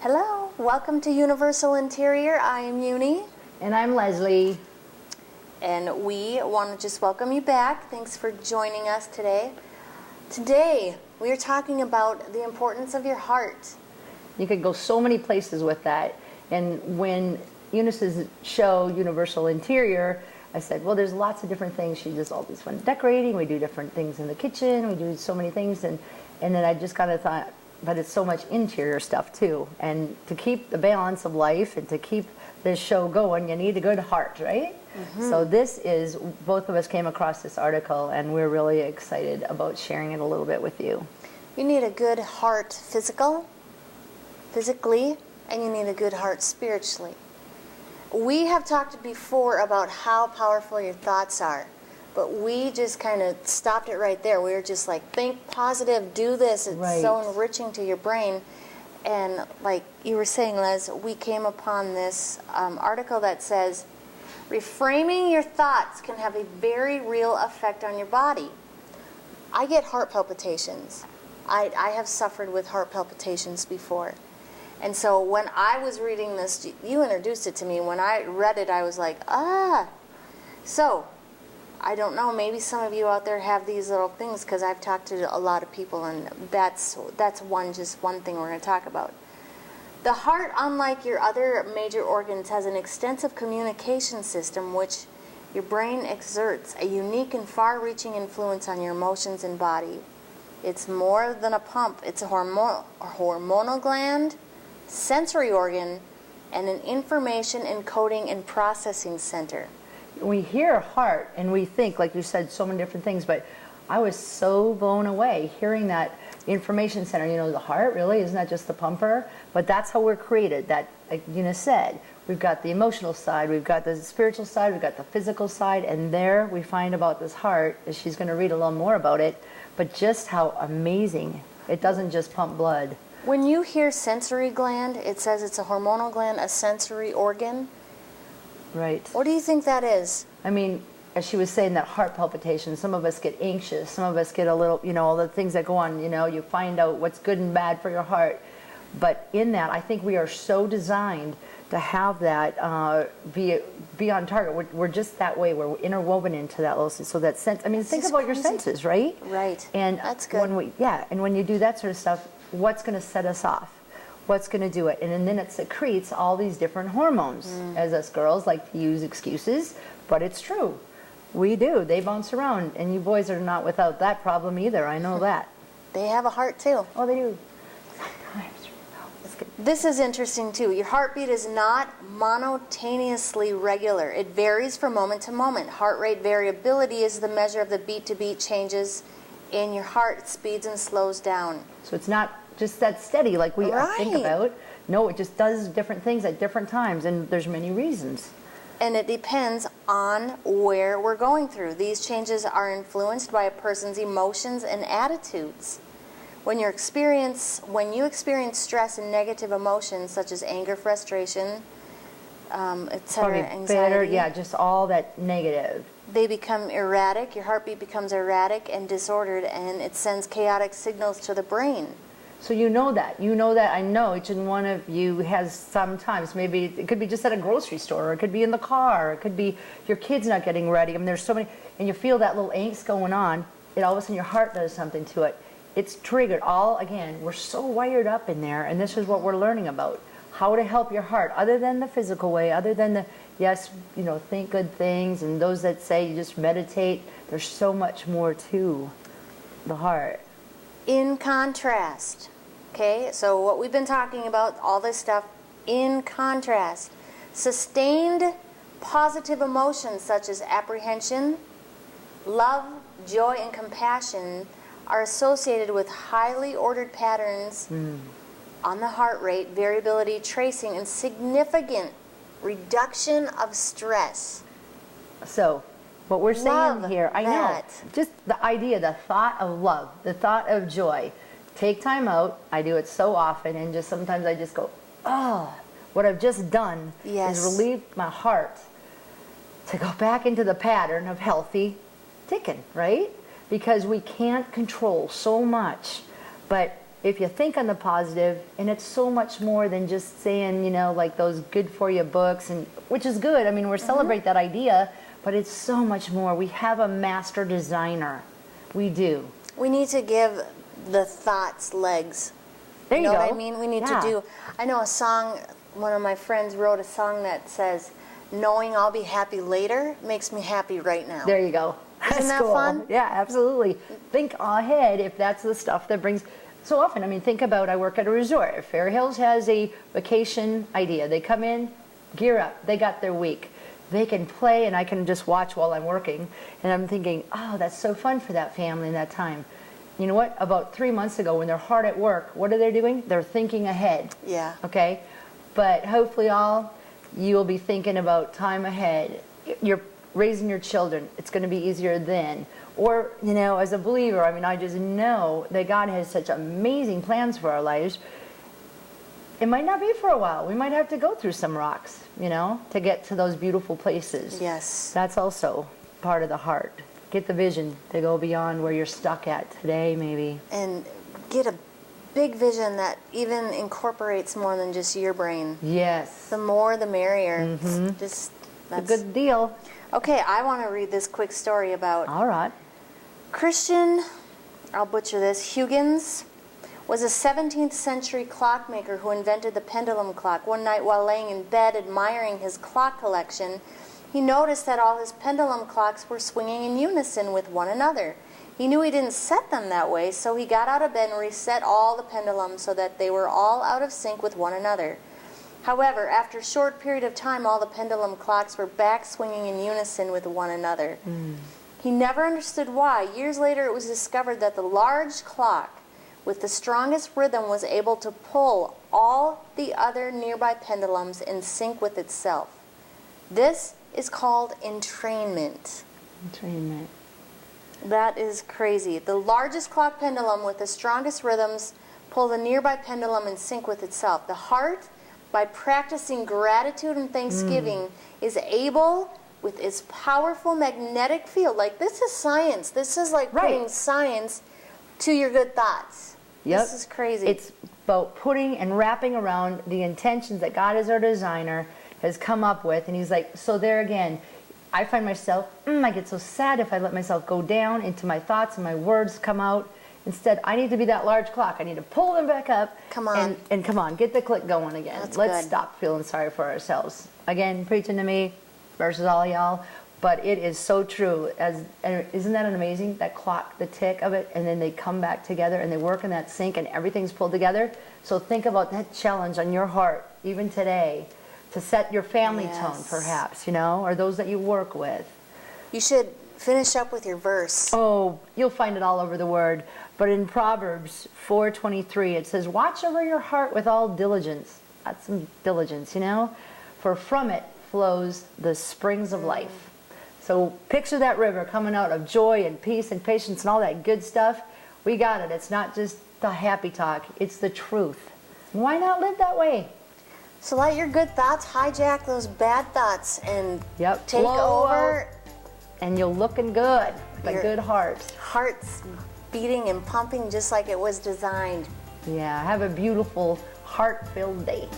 Hello, welcome to Universal Interior. I am Uni. And I'm Leslie. And we want to just welcome you back. Thanks for joining us today. Today, we are talking about the importance of your heart. You could go so many places with that. And when Eunice's show, Universal Interior, I said, well, there's lots of different things. She does all these fun decorating. We do different things in the kitchen. We do so many things. And then I just kind of thought, but it's so much interior stuff too. And to keep the balance of life and to keep this show going, you need a good heart, right? Mm-hmm. So this is, both of us came across this article and we're really excited about sharing it a little bit with you. You need a good heart physically, and you need a good heart spiritually. We have talked before about how powerful your thoughts are, but we just kind of stopped it right there. We were just like, think positive, do this. It's right. So enriching to your brain. And like you were saying, Les, we came upon this article that says, reframing your thoughts can have a very real effect on your body. I get heart palpitations. I have suffered with heart palpitations before. And so when I was reading this, you introduced it to me. When I read it, I was like, ah. So, I don't know, maybe some of you out there have these little things, because I've talked to a lot of people, and that's one thing we're going to talk about. The heart, unlike your other major organs, has an extensive communication system which your brain exerts a unique and far-reaching influence on your emotions and body. It's more than a pump. It's a hormonal gland, sensory organ, and an information encoding and processing center. We hear heart and we think, like you said, so many different things, but I was so blown away hearing that information center. You know, the heart really isn't that just the pumper? But that's how we're created. That, like Eunice said, we've got the emotional side, we've got the spiritual side, we've got the physical side, and there we find about this heart, as she's going to read a little more about it, but just how amazing. It doesn't just pump blood. When you hear sensory gland, it says it's a hormonal gland, a sensory organ. Right. What do you think that is? I mean, as she was saying, that heart palpitation, some of us get anxious, some of us get a little, all the things that go on, you find out what's good and bad for your heart. But in that, I think we are so designed to have that be on target. We're just that way. We're interwoven into that little, so that sense. I mean, think about your senses, right? Right. And that's good. When you do that sort of stuff, what's going to set us off? What's going to do it? And then it secretes all these different hormones. As us girls like to use excuses, but it's true. We do. They bounce around, and you boys are not without that problem either. I know that. They have a heart too. Oh, they do. Sometimes. This is interesting too. Your heartbeat is not monotonously regular. It varies from moment to moment. Heart rate variability is the measure of the beat-to-beat changes in your heart. It speeds and slows down. So it's not just that steady like we think about. No, it just does different things at different times, and there's many reasons. And it depends on where we're going through. These changes are influenced by a person's emotions and attitudes. When you experience stress and negative emotions such as anger, frustration, etc., anxiety, just all that negative, they become erratic. Your heartbeat becomes erratic and disordered, and it sends chaotic signals to the brain. So I know each and one of you has sometimes, maybe it could be just at a grocery store, or it could be in the car, or it could be your kids not getting ready. I mean, there's so many, and you feel that little angst going on, and all of a sudden your heart does something to it. It's triggered. We're so wired up in there, and this is what we're learning about. How to help your heart, other than the physical way, other than think good things, and those that say you just meditate. There's so much more to the heart. In contrast, okay, so what we've been talking about, all this stuff, in contrast, sustained positive emotions such as apprehension, love, joy, and compassion are associated with highly ordered patterns on the heart rate, variability, tracing, and significant reduction of stress. So, what we're saying here, I know, just the idea, the thought of love, the thought of joy. Take time out. I do it so often, and just sometimes I just go, what I've just done is relieved my heart to go back into the pattern of healthy ticking, right? Because we can't control so much, but if you think on the positive, and it's so much more than just saying, you know, like those good for you books, and which is good. I mean, we celebrate that idea, but it's so much more. We have a master designer. We do. We need to give the thoughts legs. There you know go. what I mean? We need to do. I know a song. One of my friends wrote a song that says, "Knowing I'll be happy later makes me happy right now." There you go. Isn't that cool. fun? Yeah, absolutely. Think ahead if that's the stuff that brings. So often, I mean, think about, I work at a resort. If Fair Hills has a vacation idea, they come in, gear up, they got their week. They can play, and I can just watch while I'm working. And I'm thinking, oh, that's so fun for that family in that time. You know what? About 3 months ago, when they're hard at work, what are they doing? They're thinking ahead. Yeah. Okay? But hopefully you will be thinking about time ahead. You're raising your children. It's going to be easier then. Or, you know, as a believer, I mean, I just know that God has such amazing plans for our lives. It might not be for a while. We might have to go through some rocks, you know, to get to those beautiful places. Yes. That's also part of the heart. Get the vision to go beyond where you're stuck at today, maybe. And get a big vision that even incorporates more than just your brain. Yes. The more, the merrier. Mm-hmm. Just A good deal. Okay, I want to read this quick story about All right. Christian, I'll butcher this, Huygens was a 17th century clockmaker who invented the pendulum clock. One night while laying in bed admiring his clock collection, he noticed that all his pendulum clocks were swinging in unison with one another. He knew he didn't set them that way, so he got out of bed and reset all the pendulums so that they were all out of sync with one another. However, after a short period of time, all the pendulum clocks were back swinging in unison with one another. He never understood why. Years later, it was discovered that the large clock with the strongest rhythm was able to pull all the other nearby pendulums in sync with itself. This is called entrainment. Entrainment. That is crazy. The largest clock pendulum with the strongest rhythms pull the nearby pendulum in sync with itself. The heart, by practicing gratitude and thanksgiving, is able, with its powerful magnetic field, like this is science. This is like putting science to your good thoughts. Yep. This is crazy. It's about putting and wrapping around the intentions that God as our designer has come up with. And he's like, so there again, I find myself, I get so sad if I let myself go down into my thoughts and my words come out. Instead, I need to be that large clock. I need to pull them back up. Come on. And come on, get the click going again. That's Let's good. stop feeling sorry for ourselves. Again, preaching to me versus all y'all. But it is so true. And isn't that amazing? That clock, the tick of it, and then they come back together and they work in that sync and everything's pulled together. So think about that challenge on your heart, even today, to set your family tone, perhaps, you know, or those that you work with. You should finish up with your verse. Oh, you'll find it all over the Word. But in Proverbs 4:23, it says, "Watch over your heart with all diligence." That's some diligence, you know, for from it flows the springs of life. So picture that river coming out of joy and peace and patience and all that good stuff. We got it. It's not just the happy talk. It's the truth. Why not live that way? So let your good thoughts hijack those bad thoughts and take Blow over. out, and you're looking good with Your a good heart. Heart's beating and pumping just like it was designed. Yeah, have a beautiful, heart-filled day.